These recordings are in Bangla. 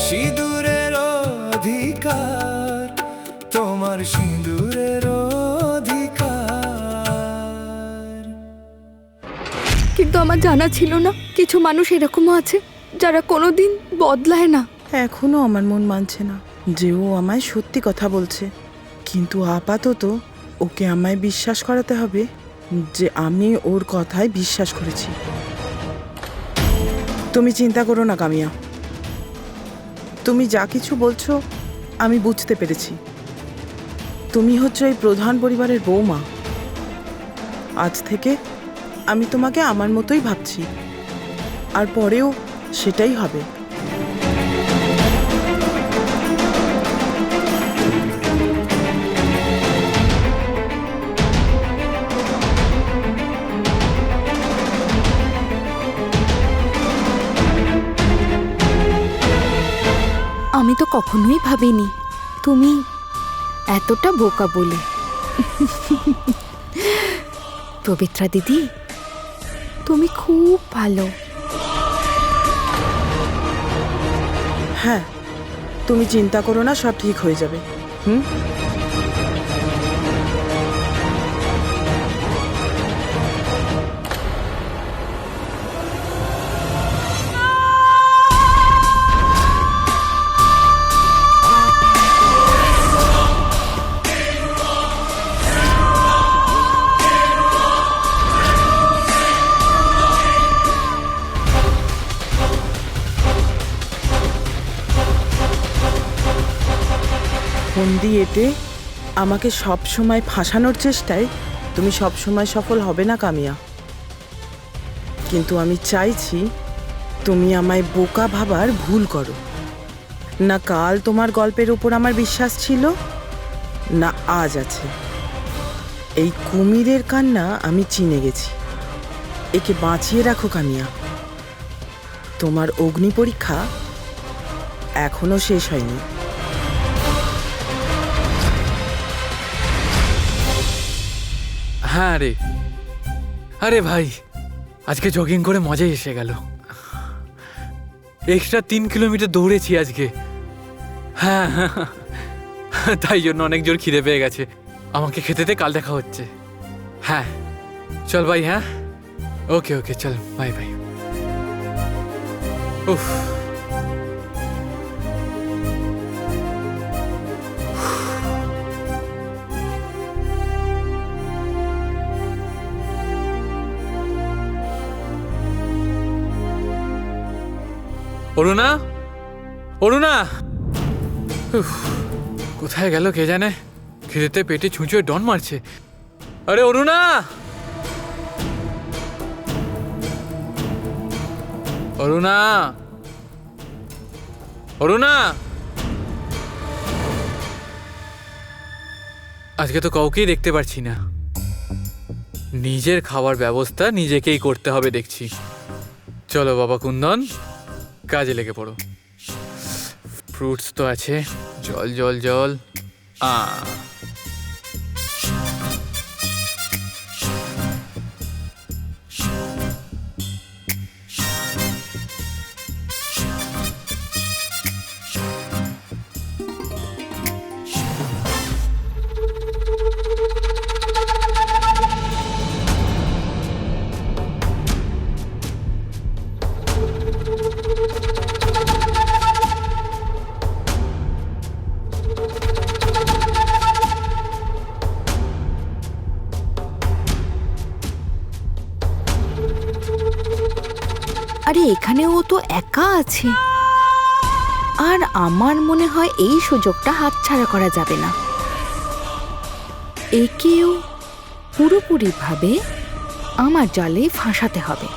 সিঁদুরের অধিকার, তোমার সিঁদুরের অধিকার। কিন্তু আমার জানা ছিল না কিছু মানুষ এরকমও আছে যারা কোনোদিন বদলায় না। এখনো আমার মন মানছে না যে ও আমায় সত্যি কথা বলছে, কিন্তু আপাতত ওকে আমায় বিশ্বাস করাতে হবে যে আমি ওর কথায় বিশ্বাস করেছি। তুমি চিন্তা করো না কামিয়া, তুমি যা কিছু বলছো আমি বুঝতে পেরেছি। তুমি হচ্ছে এই প্রধান পরিবারের বৌমা। আজ থেকে আমি তোমাকে আমার মতোই ভাবছি, আর পরেও সেটাই হবে। আমি তো কখনোই ভাবিনি তুমি এতটা বোকা বলে। পবিত্রা দিদি, তুমি খুব ভালো। হ্যাঁ, তুমি চিন্তা করো না, সব ঠিক হয়ে যাবে। হুম। ফন্দি এঁটে আমাকে সব সময় ফাঁসানোর চেষ্টায় তুমি সব সময় সফল হবে না কামিয়া। কিন্তু আমি চাইছি তুমি আমায় বোকা ভাবার ভুল করো না। কাল তোমার গল্পের ওপর আমার বিশ্বাস ছিল না, আজ আছে। এই কুমিরের কান্না আমি চিনে গেছি। একে বাঁচিয়ে রাখো কামিয়া, তোমার অগ্নি পরীক্ষা এখনো শেষ হয়নি। হ্যাঁ রে, আরে ভাই, আজকে জগিং করে মজাই এসে গেল। এক্সট্রা 3 কিলোমিটার দৌড়েছি আজকে। হ্যাঁ, তাই জন্য অনেক জোর খিদে পেয়ে গেছে। আমাকে খেতে দে, কাল দেখা হচ্ছে। হ্যাঁ চল ভাই। হ্যাঁ ওকে ওকে, চল বাই বাই। উফ, অরুণা, অরুণা, উফ, কোথায় গেল কে জানে? খিদেতে পেটে ছুঁচোয় ডন মারছে। আরে অরুণা, অরুণা, অরুণা, আজকে তো কাউকেই দেখতে পারছি না। নিজের খাবার ব্যবস্থা নিজেকেই করতে হবে দেখছি। চলো বাবা কুন্দন, কাজে লেগে পড়ো। ফ্রুটস তো আছে, জল জল জল। আরে এখানে ও তো একা আছে, আর আমার মনে হয় এই সুযোগটা হাতছাড়া করা যাবে না। একেও পুরোপুরিভাবে আমার জালে ফাঁসাতে হবে,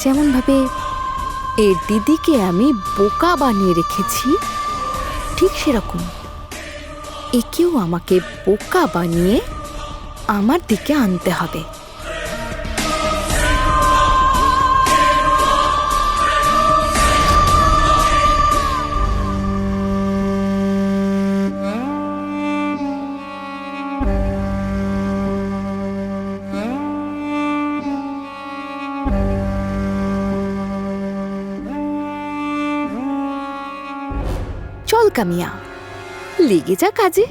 যেমন ভাবে এর দিদিকে আমি বোকা বানিয়ে রেখেছি, ঠিক সেরকম একেও আমাকে বোকা বানিয়ে আমার দিকে আনতে হবে। চল কামিয়া, লেগে যা কাজে।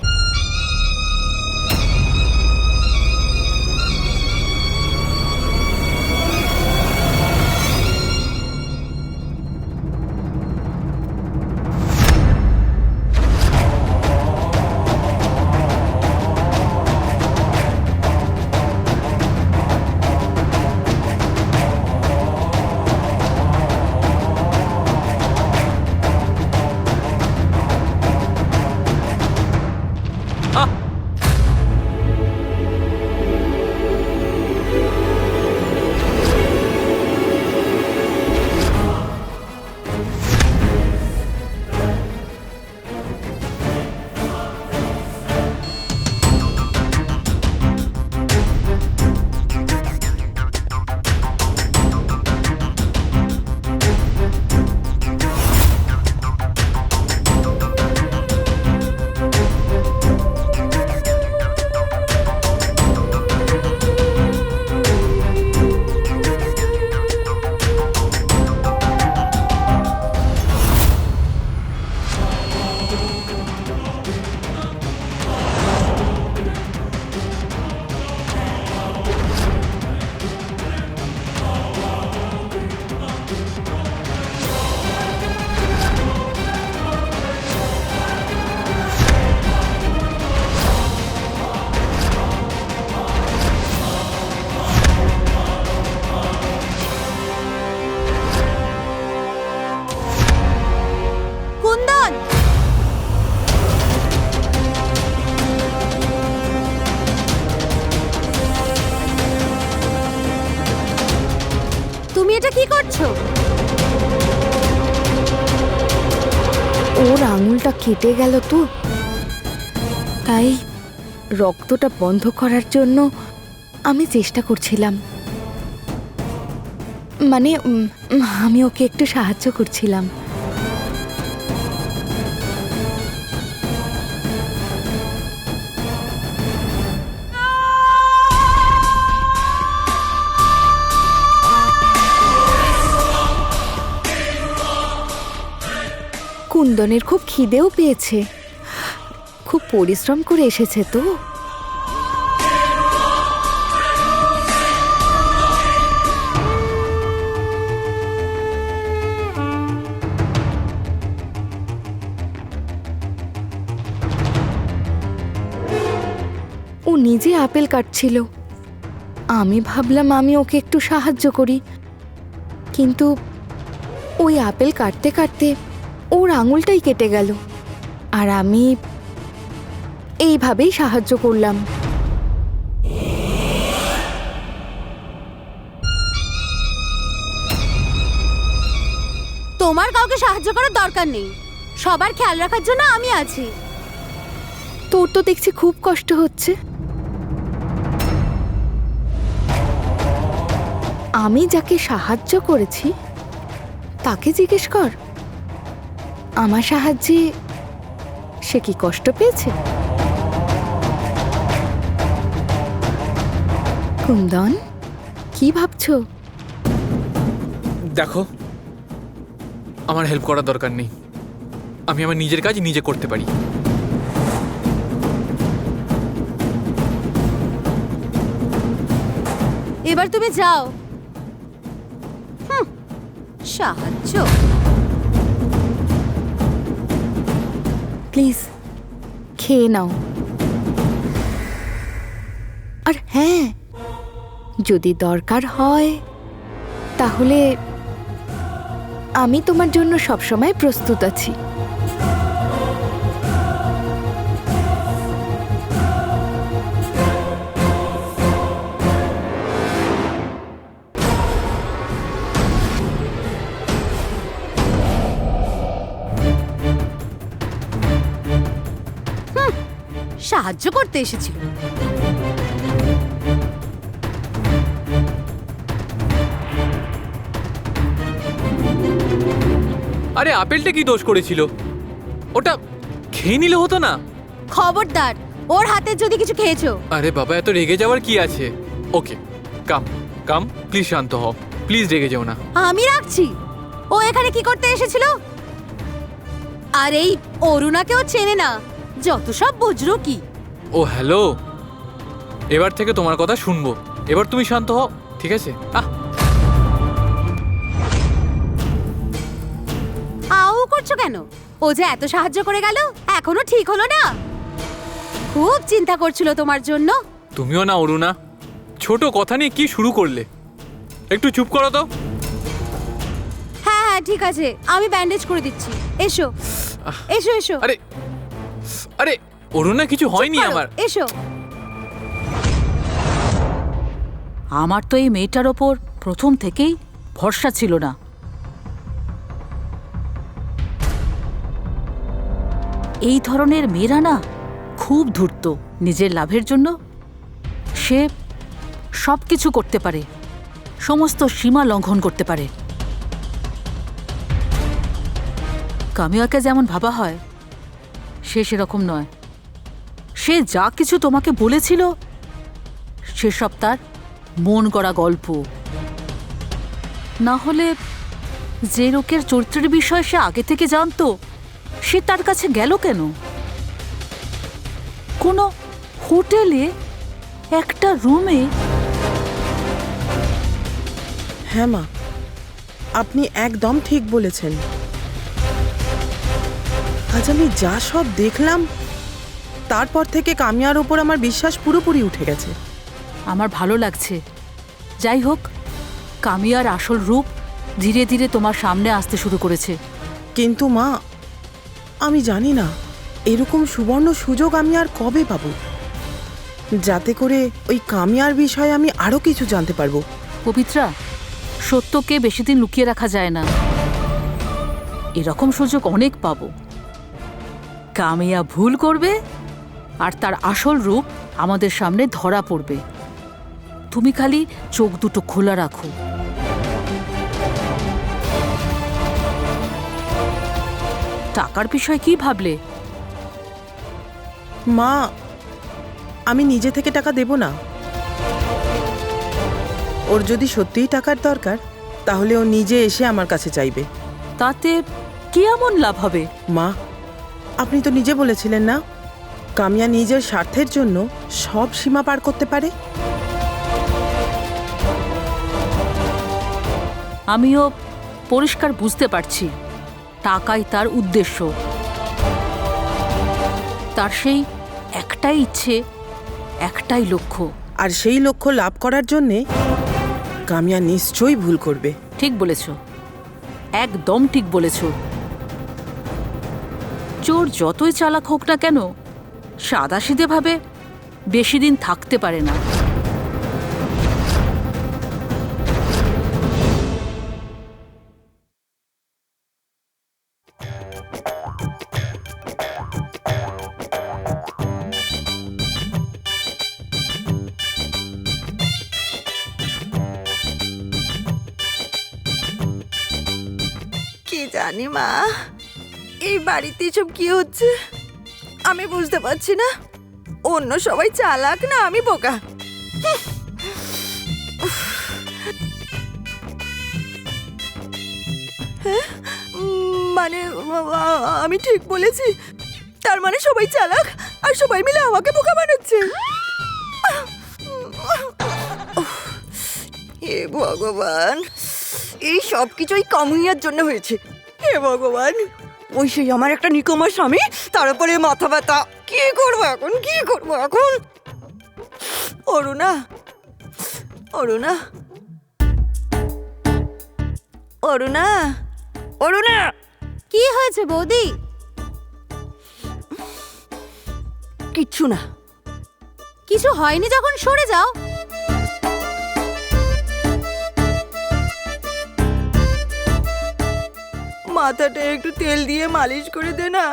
তুমি এটা কি করছো? ওর আঙুলটা কেটে গেল তো, তাই রক্তটা বন্ধ করার জন্য আমি চেষ্টা করছিলাম। মানে আমি ওকে একটু সাহায্য করছিলাম। কুন্দনের খুব খিদেও পেয়েছে, খুব পরিশ্রম করে এসেছে তো। ও নিজে আপেল কাটছিল, আমি ভাবলাম আমি ওকে একটু সাহায্য করি, কিন্তু ওই আপেল কাটতে কাটতে ওর আঙুলটাই কেটে গেল, আর আমি এইভাবেই সাহায্য করলাম। তোমার কাউকে সাহায্য করার দরকার নেই, সবার খেয়াল রাখার জন্য আমি আছি। তোর তো দেখছি খুব কষ্ট হচ্ছে। আমি যাকে সাহায্য করেছি তাকে জিজ্ঞেস কর, আমার সাহায্যে সে কি কষ্ট পেয়েছে? কুন্দন, কি ভাবছো? দেখো, আমার হেল্প করার দরকার নেই, আমি আমার নিজের কাজ নিজে করতে পারি। এবার তুমি যাও। সাহায্য? প্লিজ খেয়ে নাও। আর হ্যাঁ, যদি দরকার হয় তাহলে আমি তোমার জন্য সবসময় প্রস্তুত আছি। সাহায্য করতে এসেছিল। আরে আপেলটা কি দোষ করেছিল? ওটা খেয়ে নিলে হতো না? খবরদার, ওর হাতে যদি কিছু খেয়েছো। আরে বাবা, এত রেগে যাওয়ার কি আছে? ওকে, কাম কাম, প্লিজ শান্ত হও, প্লিজ রেগে যেও না। আমি রাখছি। ও এখানে কি করতে এসেছিল? আর এই অরুণাকেও চেনে না, যত সব বুঝলো কি। ও হ্যালো, এবার থেকে তোমার কথা শুনবো। এবার তুমি শান্ত হও, ঠিক আছে? আও করছো কেন? ও যে এত সাহায্য করে গেল, এখনো ঠিক হলো না? খুব চিন্তা করছিল তোমার জন্য। তুমিও না অরুণা, ছোট কথা নিয়ে কি শুরু করলে? একটু চুপ করো তো। হ্যাঁ হ্যাঁ ঠিক আছে, আমি ব্যান্ডেজ করে দিচ্ছি। এসো এসো এসো। আরে আরে অরুণা, কিছু হয়নি চুপ করো, আমার। এসো। আমার তো এই মেয়েটার ওপর প্রথম থেকেই ভরসা ছিল না। এই ধরনের মেয়েরা না খুব ধূর্ত। নিজের লাভের জন্য সে সব কিছু করতে পারে, সমস্ত সীমা লঙ্ঘন করতে পারে। কামিয়াকে যেমন ভাবা হয়, সে সেরকম নয়। সে যা কিছু তোমাকে বলেছিল সেসব তার মন গড়া গল্প। না হলে যে লোকের চরিত্রের বিষয়ে সে আগে থেকে জানতো, সে তার কাছে গেল কেন? কোনো হোটেলে একটা রুমে। হ্যাঁ মা, আপনি একদম ঠিক বলেছেন। আজ আমি যা সব দেখলাম, তারপর থেকে কামিয়ার ওপর আমার বিশ্বাস পুরোপুরি উঠে গেছে। আমার ভালো লাগছে। যাই হোক, কামিয়ার আসল রূপ ধীরে ধীরে তোমার সামনে আসতে শুরু করেছে। কিন্তু মা, আমি জানি না এরকম সুবর্ণ সুযোগ আমি আর কবে পাবো, যাতে করে ওই কামিয়ার বিষয়ে আমি আরো কিছু জানতে পারবো। পবিত্রা, সত্যকে বেশি দিন লুকিয়ে রাখা যায় না। এরকম সুযোগ অনেক পাবো। কামিয়া ভুল করবে আর তার আসল রূপ আমাদের সামনে ধরা পড়বে। তুমি খালি চোখ দুটো খোলা রাখো। টাকার বিষয় কি ভাবলে? মা, আমি নিজে থেকে টাকা দেব না। ওর যদি সত্যিই টাকার দরকার, তাহলে ও নিজে এসে আমার কাছে চাইবে। তাতে কি এমন লাভ হবে? মা, আপনি তো নিজে বলেছিলেন না, কামিয়া নিজের স্বার্থের জন্য সব সীমা পার করতে পারে। আমিও পরিষ্কার বুঝতে পারছি টাকাই তার উদ্দেশ্য। তার সেই একটাই ইচ্ছে, একটাই লক্ষ্য। আর সেই লক্ষ্য লাভ করার জন্যে কামিয়া নিশ্চয়ই ভুল করবে। ঠিক বলেছ, একদম ঠিক বলেছ। চোর যতই চালাক হোক না কেন, সাদাসিধেভাবে বেশি দিন থাকতে পারে না। কি জানি মা, এই বাড়িতে সব কি হচ্ছে আমি বুঝতে পারছি না। অন্য সবাই চালাক না আমি বোকা। হ্যাঁ? মানে আমি ঠিক বলেছি? তার মানে সবাই চালাক আর সবাই মিলে আমাকে বোকা বানাচ্ছে। হে ভগবান, এই সব কিছুই কামিয়ার জন্য হয়েছে। হে ভগবান, ওই সেই আমার একটা নিকমা স্বামী, তার উপরে মাথা ব্যথা। কি করবো এখন, কি করবো এখন? অরুণা, অরুণা, অরুণা, অরুণা। কি হয়েছে বৌদি? কিচ্ছু না। কিছু হয়নি যখন সরে যাও। মাথাটা একটু তেল দিয়ে মালিশ করে দে না,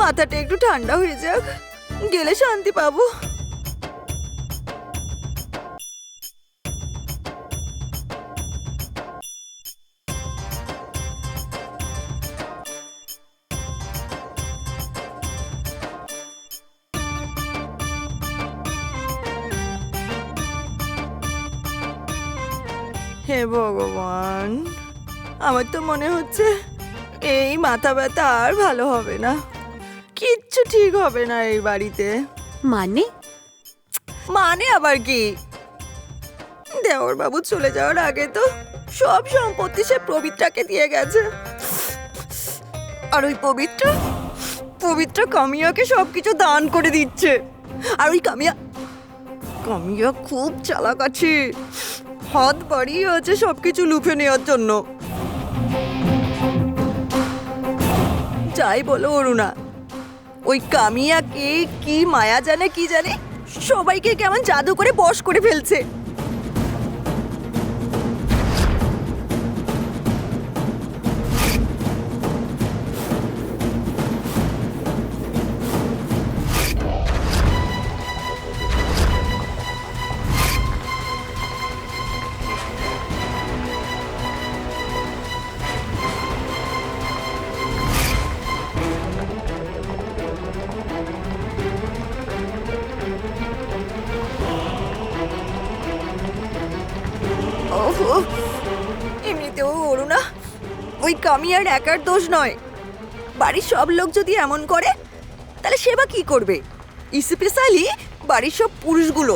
মাথাটা একটু ঠান্ডা হয়ে যাক, গেলে শান্তি পাবো। হে ভগবান, আমার তো মনে হচ্ছে এই মাথা ব্যথা আর ভালো হবে না, কিচ্ছু ঠিক হবে না এই বাড়িতে। মানে মানে আবার কি, দেওর বাবু চলে যাওয়ার আগে তো সব সম্পত্তি সে পবিত্রাকে দিয়ে গেছে। আর ওই পবিত্রা কামিয়াকে সবকিছু দান করে দিচ্ছে। আর ওই কামিয়া খুব চালাক আছে, হাত বাড়িয়ে আছে সবকিছু লুফে নেওয়ার জন্য। যাই বলো অরুণা, ওই কামিয়াকে কি মায়া জানে কি জানে, সবাইকে কেমন জাদু করে বশ করে ফেলছে। ওহো, এমনিতেও অরুণা, ওই কামিয়ার একার দোষ নয়। বাড়ির সব লোক যদি এমন করে তাহলে সে বা কি করবে? স্পেশালি বাড়ির সব পুরুষগুলো।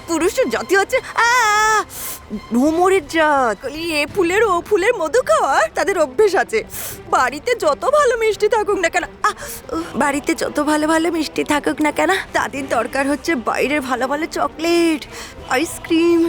পুরুষের জাতি হচ্ছে ভ্রমরের জাত। এ ফুলের ও ফুলের মধু খাওয়ার তাদের অভ্যেস আছে। বাড়িতে যত ভালো মিষ্টি থাকুক না কেন, বাড়িতে যত ভালো ভালো মিষ্টি থাকুক না কেন, তাদের দরকার হচ্ছে বাইরের ভালো ভালো চকলেট, আইসক্রিম।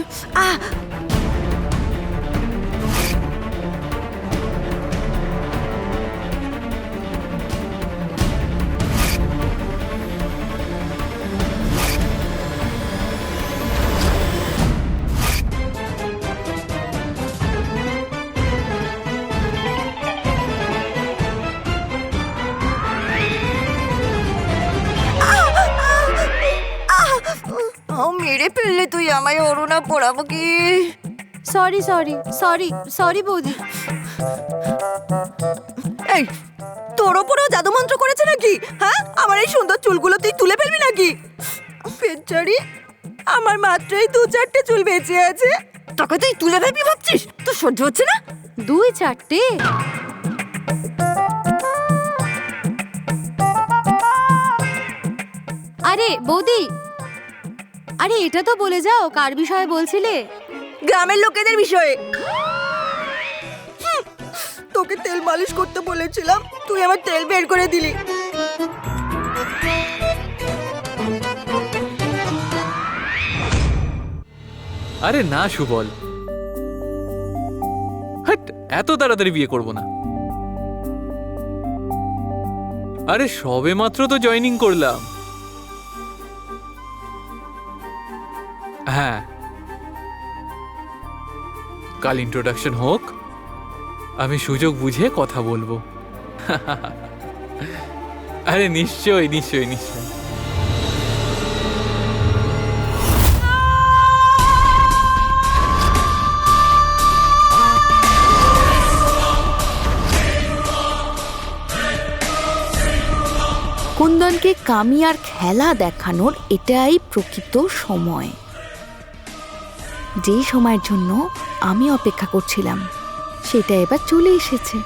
মেরে ফেললে তুই আমায় অরুণা, পড়াবো কি? সরি সরি সরি সরি বৌদি। এই, তোর ওপরও জাদু মন্ত্র করেছে নাকি? হ্যাঁ, আমার এই সুন্দর চুলগুলো তুই তুলে ফেলবি নাকি? বেচারি, আমার মাত্রই 2-4টে চুল বেঁচে আছে, তোকে তুই তুলে ফেলবি ভাবছিস? তোর সহ্য হচ্ছে না? 2-4টে? আরে বৌদি, আরে এটা তো বলে যাও কার বিষয়ে বলছিলে? গ্রামের লোকেদের বিষয়ে। তোকে তেল মালিশ করতে বলেছিলাম, তুই আমার তেল বের করে দিলি। আরে না সুবল, হাট, এত তাড়াতাড়ি বিয়ে করব না। আরে সবে মাত্র তো জয়েনিং করলাম। হ্যাঁ, কাল ইন্ট্রোডাকশন হোক, আমি সুযোগ বুঝে কথা বলবো। আরে নিশ্চয়ই নিশ্চয়ই নিশ্চয়ই। কুন্দনকে কামিয়ার খেলা দেখানোর এটাই প্রকৃত সময়, যেই সময়ের জন্য আমি অপেক্ষা করছিলাম সেটা এবার চলে এসেছে।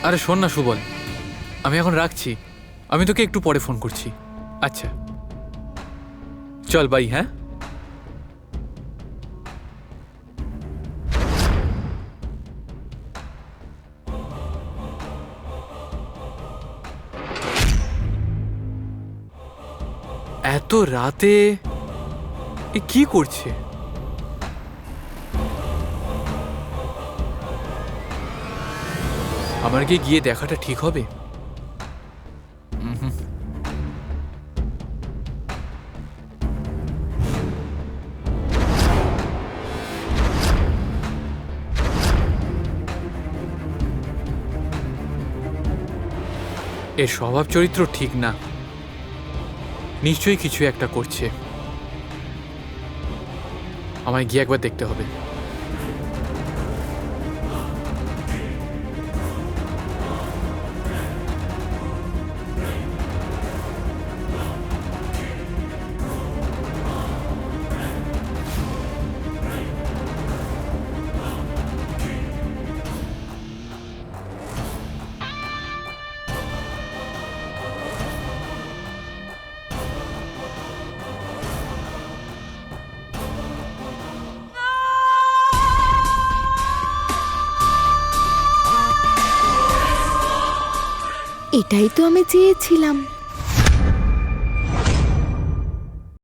আরে শোন না সুবল, আমি এখন রাখছি, আমি তোকে একটু পরে ফোন করছি। আচ্ছা চল বাই। হ্যাঁ এত রাতে এ কি করছে? আমার কি গিয়ে দেখাটা ঠিক হবে? উহুম। এর স্বভাব চরিত্র ঠিক না, নিশ্চয়ই কিছু একটা করছে। আমায় গিয়ে একবার দেখতে হবে। এটাই তো আমি চেয়েছিলাম।